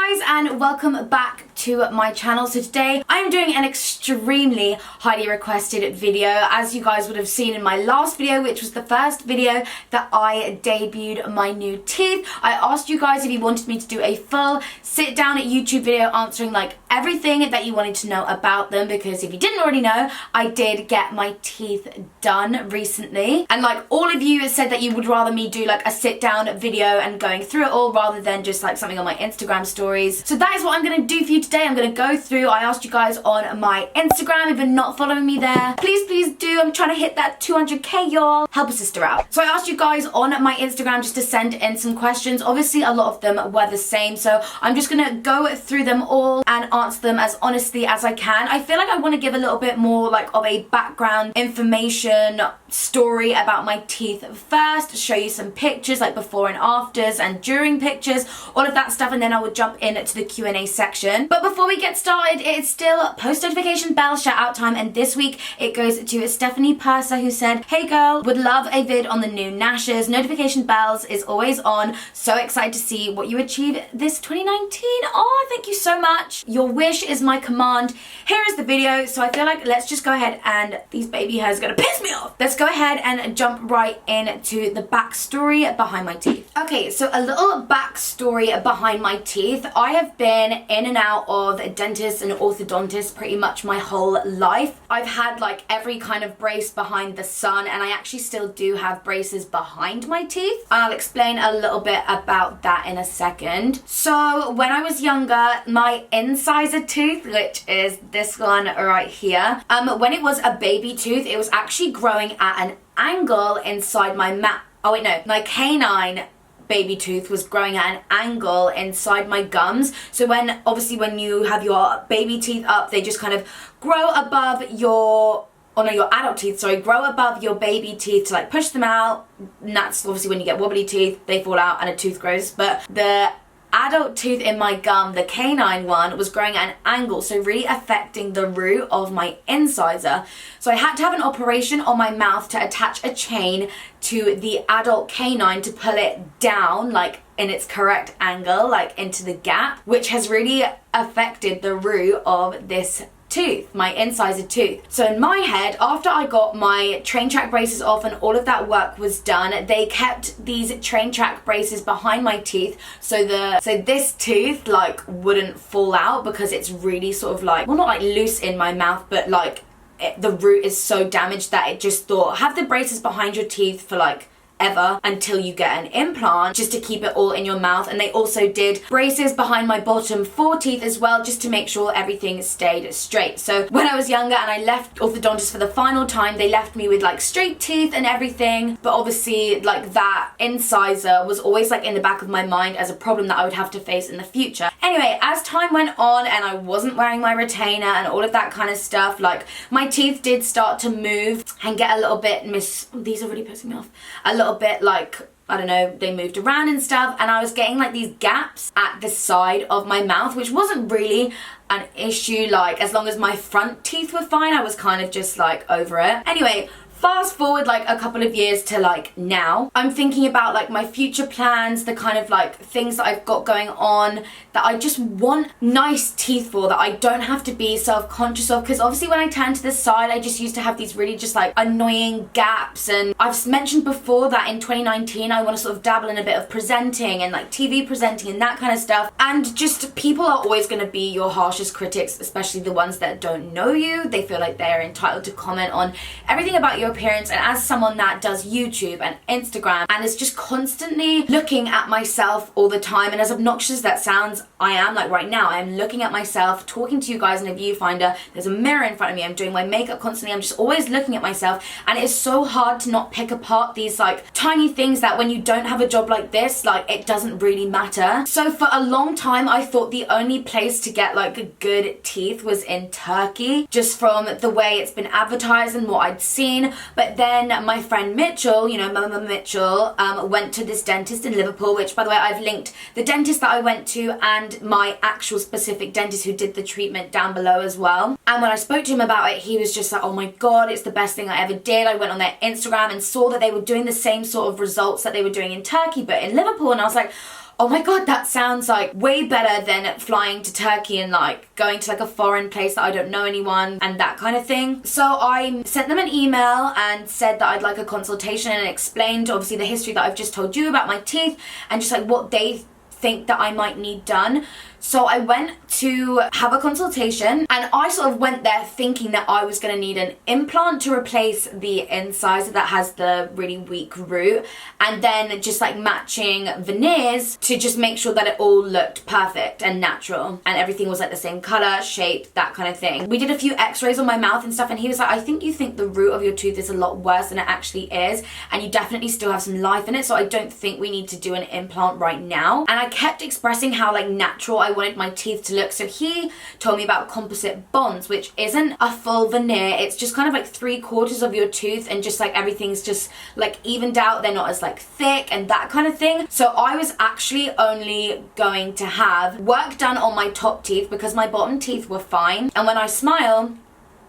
guys, and welcome back to my channel. So today I am doing an extremely highly requested video, as you guys would have seen in my last video, which was the first video that I debuted my new teeth. I asked you guys if you wanted me to do a full sit down at YouTube video answering like everything that you wanted to know about them, because if you didn't already know, I did get my teeth done recently, and like all of you said that you would rather me do like a sit down video and going through it all rather than just like something on my Instagram stories. So that is what I'm going to do for you today. I'm going to go through, I asked you guys on my Instagram, if you're not following me there, please do. I'm trying to hit that 200k, y'all. Help a sister out. So I asked you guys on my Instagram just to send in some questions. Obviously a lot of them were the same, so I'm just going to go through them all and answer them as honestly as I can. I feel like I want to give a little bit more like of a background information story about my teeth first, show you some pictures like before and afters and during pictures, all of that stuff, and then I will jump into the Q&A section. But before we get started, it is still post notification bell shout out time, and this week it goes to Stephanie Purser, who said, "Hey girl, would love a vid on the new Nashes. Notification bells is always on. So excited to see what you achieve this 2019. Oh, thank you so much. Your wish is my command. Here is the video." So I feel like let's just go ahead, and these baby hairs are gonna piss me off. Let's go ahead and jump right into the backstory behind my teeth. Okay, so a little backstory behind my teeth. I have been in and out of dentists and orthodontists pretty much my whole life. I've had like every kind of brace behind the sun, and I actually still do have braces behind my teeth. I'll explain a little bit about that in a second. So when I was younger, my incisor tooth, which is this one right here, when it was a baby tooth, it was actually growing at an angle inside my mouth. Oh wait, no, my canine baby tooth was growing at an angle inside my gums. So when you have your baby teeth up, they just kind of grow above your, oh no, your adult teeth, sorry, grow above your baby teeth to like push them out. And that's obviously when you get wobbly teeth, they fall out and a tooth grows. But the adult tooth in my gum, the canine one, was growing at an angle, so really affecting the root of my incisor. So I had to have an operation on my mouth to attach a chain to the adult canine to pull it down like in its correct angle, like into the gap, which has really affected the root of this tooth, my incisor tooth. So in my head, after I got my train track braces off and all of that work was done, they kept these train track braces behind my teeth so this tooth like wouldn't fall out, because it's really sort of like, well, not like loose in my mouth, but like the root is so damaged that it just thought, have the braces behind your teeth for like ever until you get an implant, just to keep it all in your mouth. And they also did braces behind my bottom 4 teeth as well, just to make sure everything stayed straight. So when I was younger and I left orthodontist for the final time, they left me with like straight teeth and everything, but obviously like that incisor was always like in the back of my mind as a problem that I would have to face in the future. Anyway, as time went on and I wasn't wearing my retainer and all of that kind of stuff, like my teeth did start to move and get a little bit these are really pissing me off, a little bit like, I don't know, they moved around and stuff, and I was getting like these gaps at the side of my mouth, which wasn't really an issue. Like as long as my front teeth were fine, I was kind of just like over it. Anyway, fast forward like a couple of years to like now, I'm thinking about like my future plans, the kind of like things that I've got going on that I just want nice teeth for, that I don't have to be self-conscious of, because obviously when I turn to the side, I just used to have these really just like annoying gaps. And I've mentioned before that in 2019 I want to sort of dabble in a bit of presenting and like TV presenting and that kind of stuff, and just people are always going to be your harshest critics, especially the ones that don't know you. They feel like they're entitled to comment on everything about your appearance. And as someone that does YouTube and Instagram and is just constantly looking at myself all the time, and as obnoxious as that sounds, I am like right now, I'm looking at myself, talking to you guys in a viewfinder, there's a mirror in front of me, I'm doing my makeup constantly, I'm just always looking at myself, and it is so hard to not pick apart these like tiny things that when you don't have a job like this, like it doesn't really matter. So for a long time I thought the only place to get like good teeth was in Turkey, just from the way it's been advertised and what I'd seen. But then my friend Mitchell, you know, Mama Mitchell, went to this dentist in Liverpool, which by the way I've linked the dentist that I went to and my actual specific dentist who did the treatment down below as well. And when I spoke to him about it, he was just like, oh my god, it's the best thing I ever did. I went on their Instagram and saw that they were doing the same sort of results that they were doing in Turkey but in Liverpool, and I was like, oh my god, that sounds like way better than flying to Turkey and like going to like a foreign place that I don't know anyone and that kind of thing. So I sent them an email and said that I'd like a consultation and explained obviously the history that I've just told you about my teeth and just like what they think that I might need done. So I went to have a consultation and I sort of went there thinking that I was going to need an implant to replace the incisor that has the really weak root, and then just like matching veneers to just make sure that it all looked perfect and natural and everything was like the same color, shape, that kind of thing. We did a few x-rays on my mouth and stuff and he was like, I think you think the root of your tooth is a lot worse than it actually is and you definitely still have some life in it, so I don't think we need to do an implant right now. And I kept expressing how like natural I wanted my teeth to look. So he told me about composite bonds, which isn't a full veneer. It's just kind of like 3/4 of your tooth and just like everything's just like evened out. They're not as like thick and that kind of thing. So I was actually only going to have work done on my top teeth because my bottom teeth were fine. And when I smile,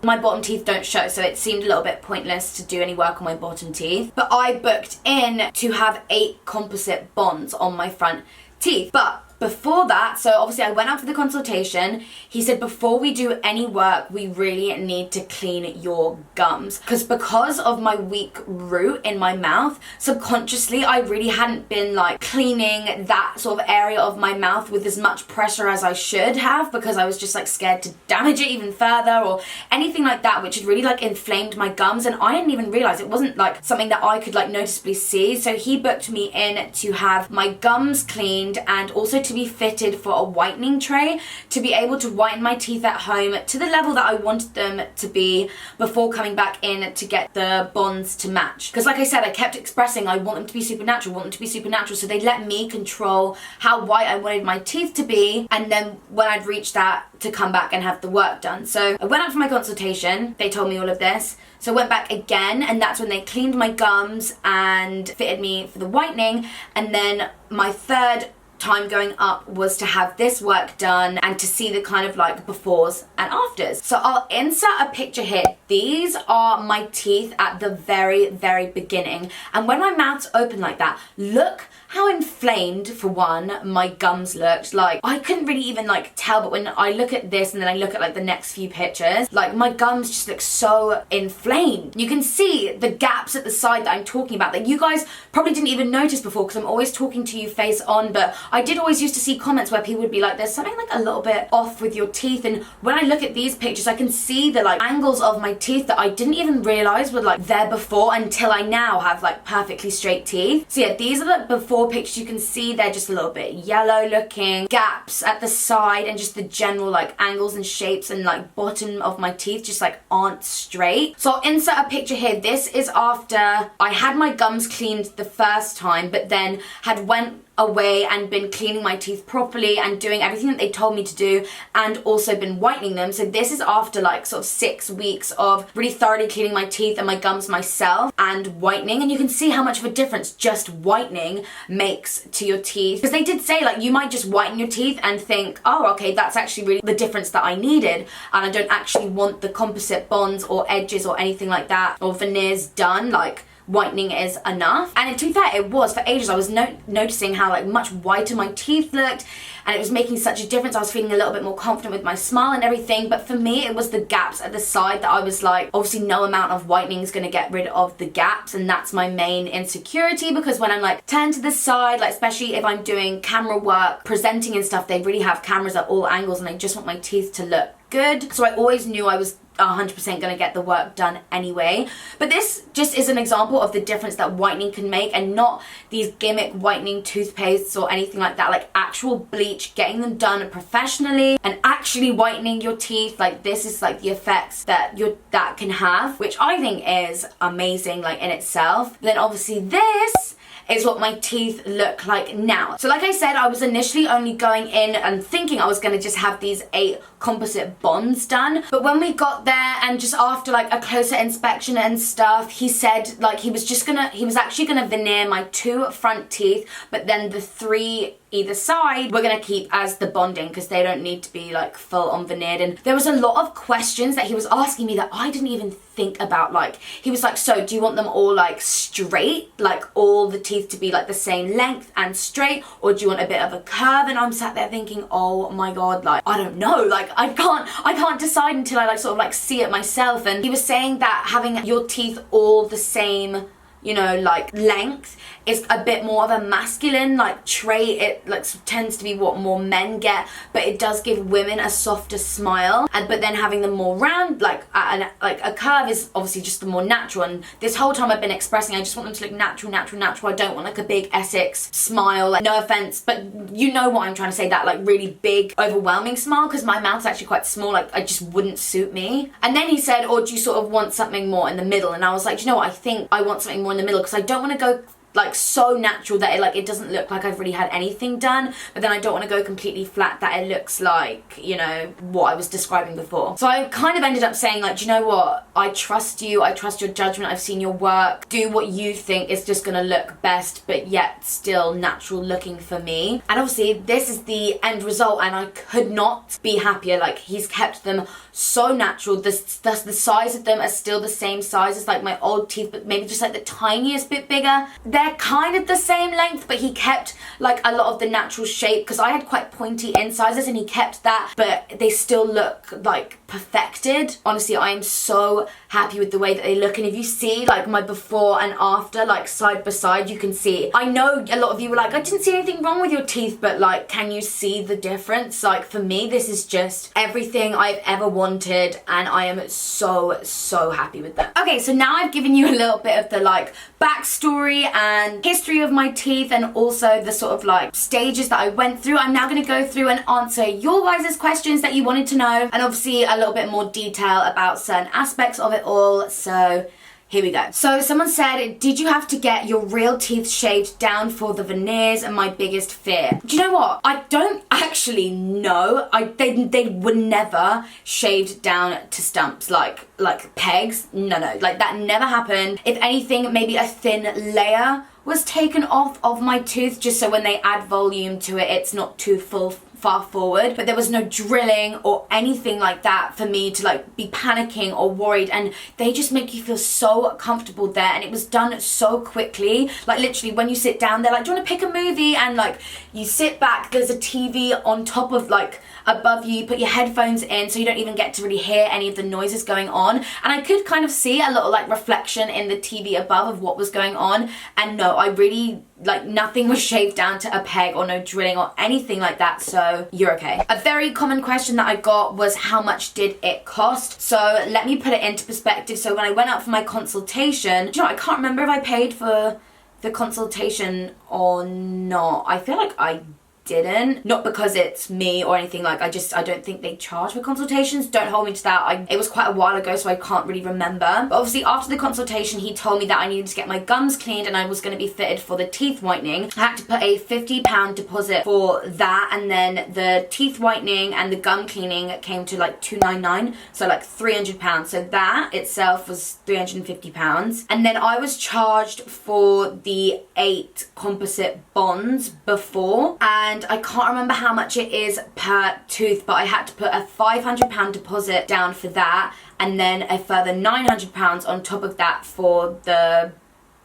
my bottom teeth don't show, so it seemed a little bit pointless to do any work on my bottom teeth. But I booked in to have 8 composite bonds on my front teeth. But before that, so obviously I went out for the consultation. He said before we do any work, we really need to clean your gums. Because of my weak root in my mouth, subconsciously I really hadn't been like cleaning that sort of area of my mouth with as much pressure as I should have, because I was just like scared to damage it even further or anything like that, which had really like inflamed my gums. And I didn't even realize it wasn't like something that I could like noticeably see. So he booked me in to have my gums cleaned and also to be fitted for a whitening tray to be able to whiten my teeth at home to the level that I wanted them to be before coming back in to get the bonds to match. Because like I said, I kept expressing I want them to be supernatural, want them to be supernatural, so they let me control how white I wanted my teeth to be, and then when I'd reached that, to come back and have the work done. So I went out for my consultation, they told me all of this. So I went back again, and that's when they cleaned my gums and fitted me for the whitening. And then my third time going up was to have this work done and to see the kind of like befores and afters. So I'll insert a picture here. These are my teeth at the very, very beginning. And when my mouth's open like that, look how inflamed, for one, my gums looked. Like, I couldn't really even like tell, but when I look at this and then I look at like the next few pictures, like my gums just look so inflamed. You can see the gaps at the side that I'm talking about that you guys probably didn't even notice before because I'm always talking to you face on, but I did always used to see comments where people would be like, there's something like a little bit off with your teeth. And when I look at these pictures, I can see the like angles of my teeth that I didn't even realize were like there before until I now have like perfectly straight teeth. So yeah, these are the before pictures. You can see they're just a little bit yellow looking, gaps at the side, and just the general like angles and shapes and like bottom of my teeth just like aren't straight. So I'll insert a picture here. This is after I had my gums cleaned the first time, but then had went away and been cleaning my teeth properly and doing everything that they told me to do, and also been whitening them. So this is after like sort of 6 weeks of really thoroughly cleaning my teeth and my gums myself and whitening. And you can see how much of a difference just whitening makes to your teeth, because they did say like you might just whiten your teeth and think, oh okay, that's actually really the difference that I needed, and I don't actually want the composite bonds or edges or anything like that or veneers done. Like, whitening is enough. And to be fair, it was. For ages I was noticing how like much whiter my teeth looked, and it was making such a difference. I was feeling a little bit more confident with my smile and everything, but for me it was the gaps at the side that I was like, obviously no amount of whitening is going to get rid of the gaps, and that's my main insecurity. Because when I'm like turned to the side, like especially if I'm doing camera work, presenting and stuff, they really have cameras at all angles and I just want my teeth to look good. So I always knew I was 100% gonna get the work done anyway. But this just is an example of the difference that whitening can make, and not these gimmick whitening toothpastes or anything like that. Like actual bleach, getting them done professionally and actually whitening your teeth. Like this is like the effects that that can have, which I think is amazing like in itself. Then obviously this is what my teeth look like now. So like I said, I was initially only going in and thinking I was gonna just have these 8 composite bonds done. But when we got there and just after like a closer inspection and stuff, he said like he was actually gonna veneer my 2 front teeth, but then the 3 either side, we're gonna keep as the bonding because they don't need to be like full on veneered. And there was a lot of questions that he was asking me that I didn't even think about. Like, he was like, so do you want them all like straight, like all the teeth to be like the same length and straight, or do you want a bit of a curve? And I'm sat there thinking, oh my god, like I don't know, like I can't decide until I like sort of like see it myself. And he was saying that having your teeth all the same, you know, like length is a bit more of a masculine like trait. It like tends to be what more men get, but it does give women a softer smile. And but then having them more round, like a curve is obviously just the more natural. And this whole time I've been expressing I just want them to look natural. I don't want like a big Essex smile, like no offense, but you know what I'm trying to say, that like really big overwhelming smile, because my mouth's actually quite small, like I just wouldn't suit me. And then he said, or do you sort of want something more in the middle? And I was like, you know what, I think I want something more in the middle, because I don't want to go like so natural that it doesn't look like I've really had anything done, but then I don't want to go completely flat that it looks like, you know, what I was describing before. So I kind of ended up saying like, do you know what, I trust you, I trust your judgment, I've seen your work, do what you think is just gonna look best but yet still natural looking for me. And obviously this is the end result and I could not be happier. Like, he's kept them so natural. The size of them are still the same size as like my old teeth, but maybe just like the tiniest bit bigger. They're kind of the same length, but he kept like a lot of the natural shape, because I had quite pointy incisors and he kept that, but they still look like perfected. Honestly, I am so happy with the way that they look. And if you see like my before and after, like side by side, you can see, I know a lot of you were like, I didn't see anything wrong with your teeth, but like, can you see the difference? Like, for me, this is just everything I've ever wanted, and I am so happy with them. Okay, so now I've given you a little bit of the like backstory and history of my teeth, and also the sort of like stages that I went through. I'm now going to go through and answer your guys' questions that you wanted to know, and obviously a little bit more detail about certain aspects of it all. So here we go. So someone said, did you have to get your real teeth shaved down for the veneers? And my biggest fear. Do you know what? I don't actually know. They were never shaved down to stumps, like pegs. No, like that never happened. If anything, maybe a thin layer was taken off of my tooth, just so when they add volume to it, it's not too far forward. But there was no drilling or anything like that for me to like be panicking or worried. And they just make you feel so comfortable there, and it was done so quickly. Like literally when you sit down, they're like, do you want to pick a movie? And like you sit back, there's a TV on top of like above you, put your headphones in so you don't even get to really hear any of the noises going on. And I could kind of see a little like reflection in the TV above of what was going on. And no, I really, like, nothing was shaved down to a peg or no drilling or anything like that, so you're okay. A very common question that I got was, how much did it cost? So let me put it into perspective. So when I went out for my consultation, do you know, I can't remember if I paid for the consultation or not. I feel like I didn't, not because it's me or anything, like I don't think they charge for consultations. Don't hold me to that. It was quite a while ago, so I can't really remember. But obviously after the consultation, he told me that I needed to get my gums cleaned and I was going to be fitted for the teeth whitening. I had to put a £50 deposit for that, and then the teeth whitening and the gum cleaning came to like £299, so like £300. So that itself was £350. And then I was charged for the 8 composite bonds before, and I can't remember how much it is per tooth, but I had to put a £500 deposit down for that, and then a further £900 on top of that for the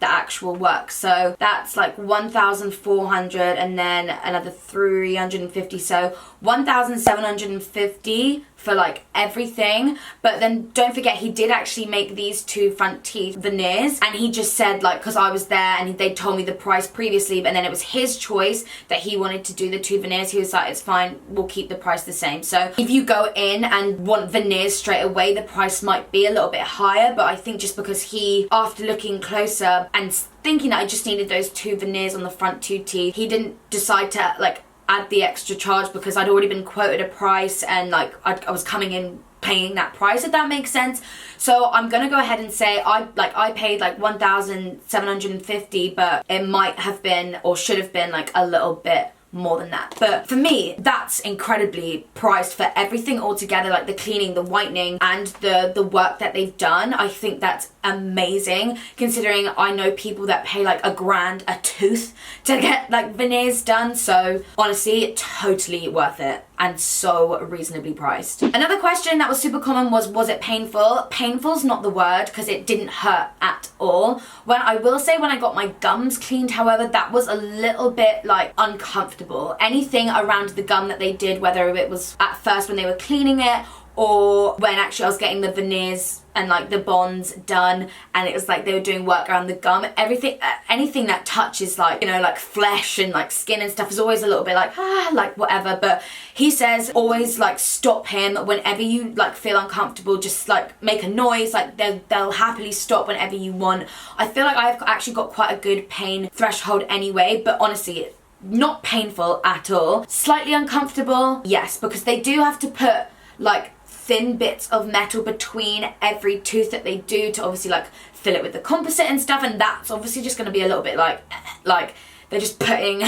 actual work. So that's like 1,400, and then another 350, so 1,750 for like everything. But then don't forget, he did actually make these 2 front teeth veneers, and he just said, like, because I was there and they told me the price previously, but then it was his choice that he wanted to do the 2 veneers. He was like, it's fine, we'll keep the price the same. So if you go in and want veneers straight away, the price might be a little bit higher, but I think just because he, after looking closer and thinking that I just needed those 2 veneers on the front 2 teeth, he didn't decide to like add the extra charge, because I'd already been quoted a price, and like I was coming in paying that price, if that makes sense. So I'm gonna go ahead and say I paid like 1,750, but it might have been or should have been like a little bit more than that. But for me, that's incredibly priced for everything all together, like the cleaning, the whitening, and the work that they've done. I think that's amazing, considering I know people that pay like $1,000 a tooth to get like veneers done. So honestly, totally worth it and so reasonably priced. Another question that was super common was it painful? Painful's not the word, because it didn't hurt at all. When I will say, when I got my gums cleaned, however, that was a little bit like uncomfortable. Anything around the gum that they did, whether it was at first when they were cleaning it, or when actually I was getting the veneers and like the bonds done, and it was like they were doing work around the gum, everything, anything that touches like, you know, like flesh and like skin and stuff is always a little bit like, like whatever. But he says always like stop him whenever you like feel uncomfortable, just like make a noise, like they'll happily stop whenever you want. I feel like I've actually got quite a good pain threshold anyway, but honestly, not painful at all. Slightly uncomfortable, yes, because they do have to put like thin bits of metal between every tooth that they do to obviously like fill it with the composite and stuff, and that's obviously just going to be a little bit like they're just putting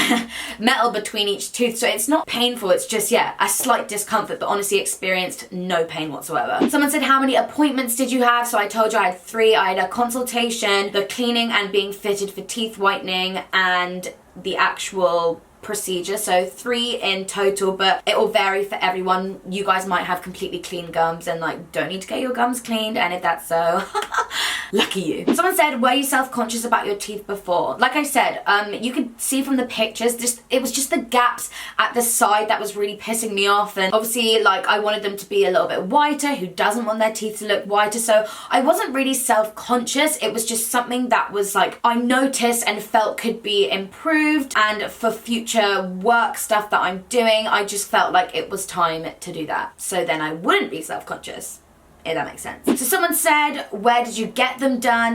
metal between each tooth. So it's not painful, it's just, yeah, a slight discomfort, but honestly experienced no pain whatsoever. Someone said, how many appointments did you have? So I told you I had 3. I had a consultation, the cleaning and being fitted for teeth whitening, and the actual procedure. So 3 in total, but it will vary for everyone. You guys might have completely clean gums and like don't need to get your gums cleaned, and if that's so, lucky you. Someone said, were you self-conscious about your teeth before? Like I said, you could see from the pictures, it was just the gaps at the side that was really pissing me off, and obviously like I wanted them to be a little bit whiter. Who doesn't want their teeth to look whiter? So I wasn't really self-conscious, it was just something that was like I noticed and felt could be improved, and for future work stuff that I'm doing, I just felt like it was time to do that, so then I wouldn't be self-conscious, if that makes sense. So someone said, where did you get them done?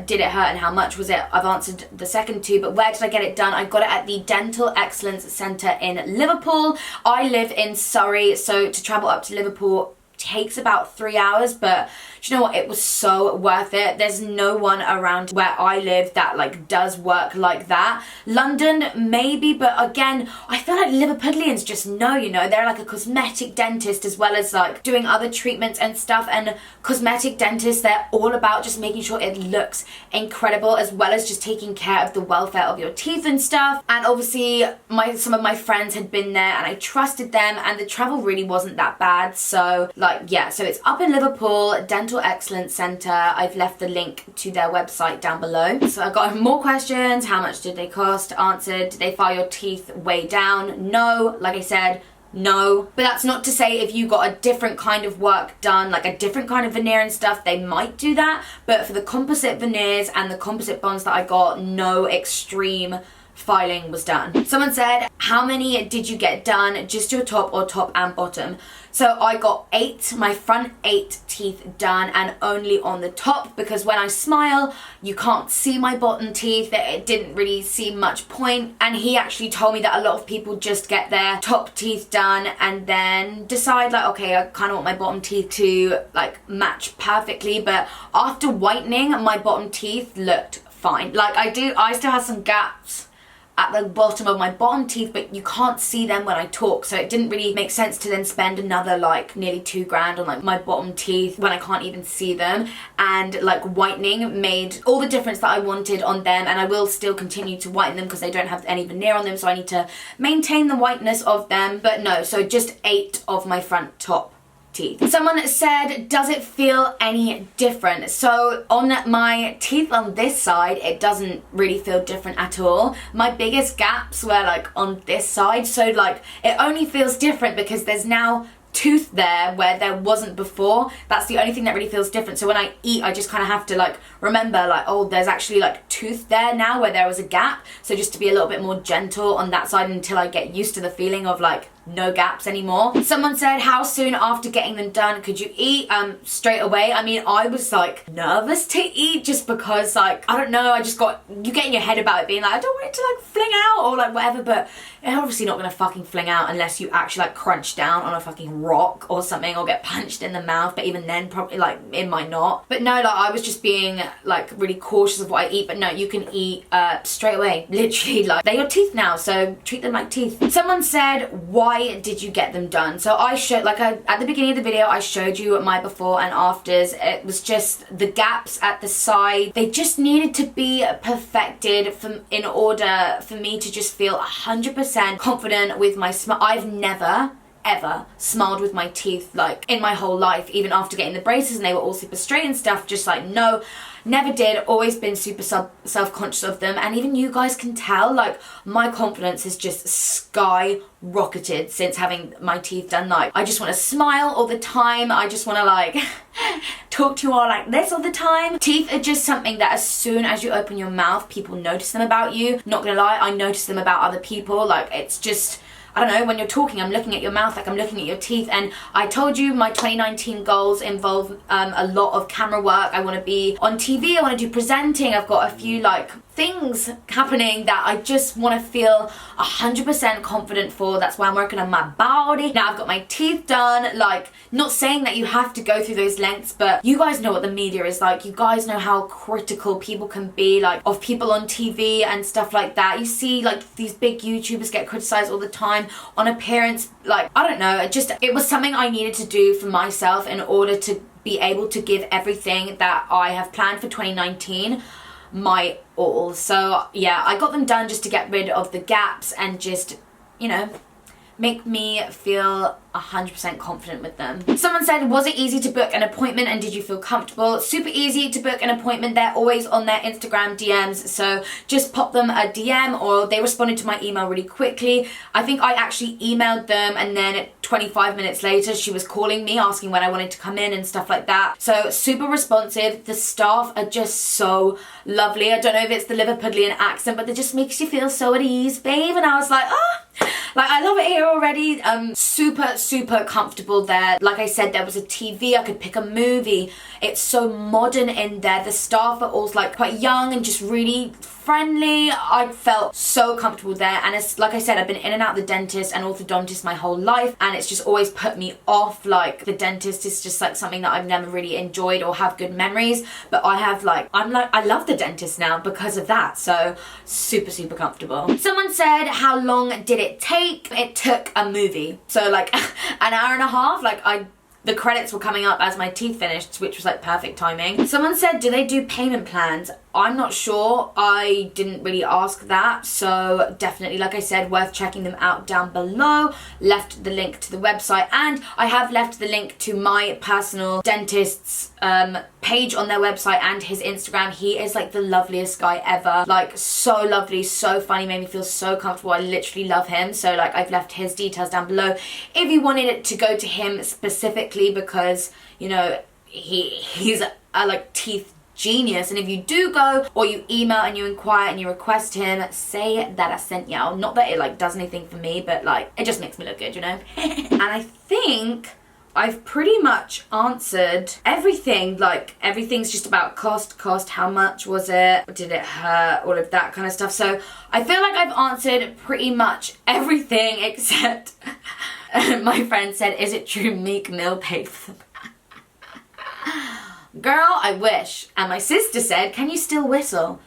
Did it hurt and how much was it? I've answered the second 2, but where did I get it done? I got it at the Dental Excellence Centre in Liverpool. I live in Surrey, so to travel up to Liverpool takes about 3 hours, but do you know what, it was so worth it. There's no one around where I live that like does work like that. London maybe, but again, I feel like Liverpudlians just know, you know, they're like a cosmetic dentist as well as like doing other treatments and stuff, and cosmetic dentists, they're all about just making sure it looks incredible as well as just taking care of the welfare of your teeth and stuff. And obviously some of my friends had been there and I trusted them, and the travel really wasn't that bad. So like, yeah, so it's up in Liverpool, Dental Excellence Centre. I've left the link to their website down below. So I've got more questions. How much did they cost? Answered. Did they file your teeth way down? No. Like I said, no. But that's not to say if you got a different kind of work done, like a different kind of veneer and stuff, they might do that. But for the composite veneers and the composite bonds that I got, no extreme filing was done. Someone said, how many did you get done? Just your top or top and bottom? So I got 8, my front 8 teeth done, and only on the top, because when I smile you can't see my bottom teeth. It didn't really seem much point, and he actually told me that a lot of people just get their top teeth done and then decide like, okay, I kind of want my bottom teeth to like match perfectly. But after whitening, my bottom teeth looked fine. Like I still have some gaps at the bottom of my bottom teeth, but you can't see them when I talk, so it didn't really make sense to then spend another like nearly $2,000 on like my bottom teeth when I can't even see them. And like whitening made all the difference that I wanted on them, and I will still continue to whiten them because they don't have any veneer on them, so I need to maintain the whiteness of them. But no, so just 8 of my front top teeth. Someone said, does it feel any different? So on my teeth on this side, it doesn't really feel different at all. My biggest gaps were like on this side, so like it only feels different because there's now tooth there where there wasn't before. That's the only thing that really feels different. So when I eat, I just kind of have to like remember like, oh, there's actually like tooth there now where there was a gap, so just to be a little bit more gentle on that side until I get used to the feeling of like no gaps anymore. Someone said, how soon after getting them done could you eat? Straight away. I mean, I was like nervous to eat just because like, I don't know, you get in your head about it being like, I don't want it to like fling out or like whatever, but it's obviously not gonna fucking fling out unless you actually like crunch down on a fucking rock or something or get punched in the mouth, but even then probably like it might not. But no, like I was just being like really cautious of what I eat, but no, you can eat straight away, literally. Like they're your teeth now, so treat them like teeth. Someone said, why did you get them done? So I showed, like at the beginning of the video I showed you my before and afters. It was just the gaps at the side, they just needed to be perfected in order for me to just feel 100% confident with my smile. I've never ever smiled with my teeth like in my whole life, even after getting the braces and they were all super straight and stuff. Just like, no, never did. Always been super self-conscious of them, and even you guys can tell like my confidence has just skyrocketed since having my teeth done. Like I just want to smile all the time. I just want to like talk to you all like this all the time. Teeth are just something that as soon as you open your mouth, people notice them about you. Not gonna lie, I notice them about other people. Like it's just, I don't know, when you're talking, I'm looking at your mouth like I'm looking at your teeth. And I told you my 2019 goals involve a lot of camera work. I want to be on TV, I want to do presenting. I've got a few like things happening that I just want to feel 100% confident for. That's why I'm working on my body. Now I've got my teeth done. Like, not saying that you have to go through those lengths, but you guys know what the media is like. You guys know how critical people can be, like of people on TV and stuff like that. You see like these big YouTubers get criticized all the time on appearance. Like, I don't know, it was something I needed to do for myself in order to be able to give everything that I have planned for 2019 my all. So yeah, I got them done just to get rid of the gaps and just, you know, make me feel 100% confident with them. Someone said, was it easy to book an appointment and did you feel comfortable? Super easy to book an appointment. They're always on their Instagram DMs, so just pop them a DM, or they responded to my email really quickly. I think I actually emailed them and then 25 minutes later she was calling me asking when I wanted to come in and stuff like that. So super responsive. The staff are just so lovely. I don't know if it's the Liverpudlian accent, but it just makes you feel so at ease, babe. And I was like, like I love it here already. Super comfortable there. Like I said, there was a TV, I could pick a movie. It's so modern in there. The staff are all like quite young and just really friendly. I felt so comfortable there, and it's like I said, I've been in and out the dentist and orthodontist my whole life, and it's just always put me off. Like the dentist is just like something that I've never really enjoyed or have good memories, but I love the dentist now because of that. So super comfortable. Someone said, how long did it take? It took a movie, so like an hour and a half. Like the credits were coming up as my teeth finished, which was like perfect timing. Someone said, do they do payment plans? I'm not sure. I didn't really ask that, so definitely, like I said, worth checking them out down below. Left the link to the website, and I have left the link to my personal dentist's page on their website and his Instagram. He is like the loveliest guy ever. Like so lovely, so funny, made me feel so comfortable. I literally love him. So like I've left his details down below if you wanted it to go to him specifically, because you know he's a like teeth genius. And if you do go, or you email and you inquire and you request him, say that I sent you. Not that it like does anything for me, but like it just makes me look good, you know. And I think I've pretty much answered everything. Like everything's just about cost, how much was it, did it hurt, all of that kind of stuff. So I feel like I've answered pretty much everything except my friend said, is it true Meek Mill paid for them? Girl, I wish. And my sister said, can you still whistle?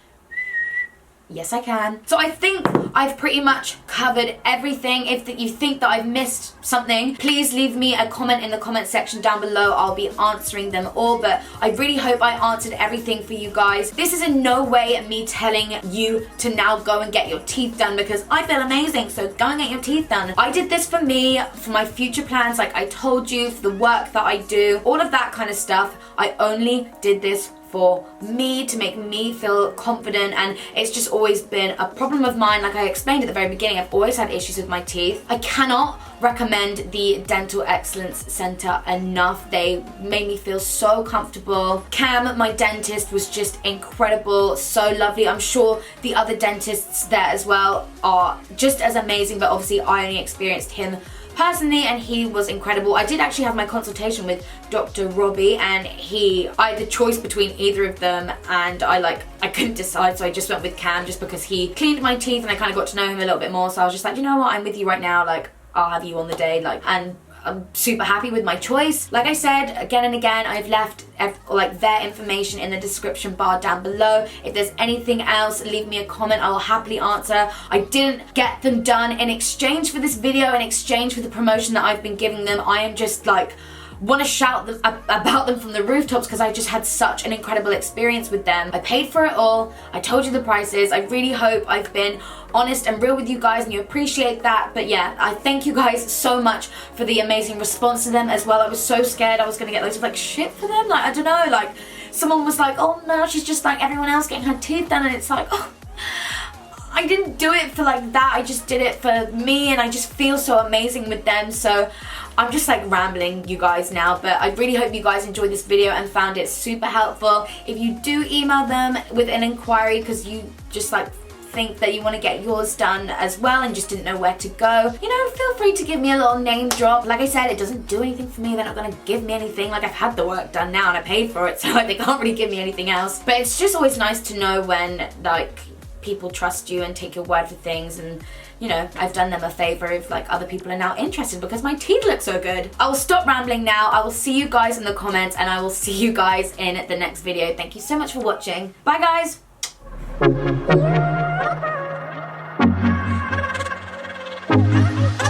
Yes, I can. So I think I've pretty much covered everything. If you think that I've missed something, please leave me a comment in the comment section down below. I'll be answering them all, but I really hope I answered everything for you guys. This is in no way me telling you to now go and get your teeth done, because I feel amazing, so go and get your teeth done. I did this for me, for my future plans, like I told you, for the work that I do, all of that kind of stuff. I only did this for me, to make me feel confident, and it's just always been a problem of mine. Like I explained at the very beginning, I've always had issues with my teeth. I cannot recommend the Dental Excellence Center enough. They made me feel so comfortable. Cam, my dentist, was just incredible, so lovely. I'm sure the other dentists there as well are just as amazing, but obviously I only experienced him personally, and he was incredible. I did actually have my consultation with Dr. Robbie, and I had the choice between either of them, and I couldn't decide, so I just went with Cam just because he cleaned my teeth and I kind of got to know him a little bit more. So I was just like, you know what, I'm with you right now, like I'll have you on the day, like, and I'm super happy with my choice. Like I said again and again, I've left their information in the description bar down below. If there's anything else, leave me a comment, I will happily answer. I didn't get them done in exchange for this video, in exchange for the promotion that I've been giving them. I am just like, want to shout about them from the rooftops because I just had such an incredible experience with them. I paid for it all, I told you the prices. I really hope I've been honest and real with you guys and you appreciate that. But yeah, I thank you guys so much for the amazing response to them as well. I was so scared I was gonna get loads of like shit for them, like I don't know, like someone was like, oh no, she's just like everyone else getting her teeth done, and it's like, oh, I didn't do it for like that, I just did it for me, and I just feel so amazing with them. So I'm just like rambling you guys now, but I really hope you guys enjoyed this video and found it super helpful. If you do email them with an inquiry because you just like think that you want to get yours done as well and just didn't know where to go, you know, feel free to give me a little name drop. Like I said, it doesn't do anything for me, they're not going to give me anything, like I've had the work done now and I paid for it, so like they can't really give me anything else. But it's just always nice to know when like people trust you and take your word for things, and you know, I've done them a favor if like other people are now interested because my teeth look so good. I will stop rambling now. I will see you guys in the comments and I will see you guys in the next video. Thank you so much for watching. Bye guys.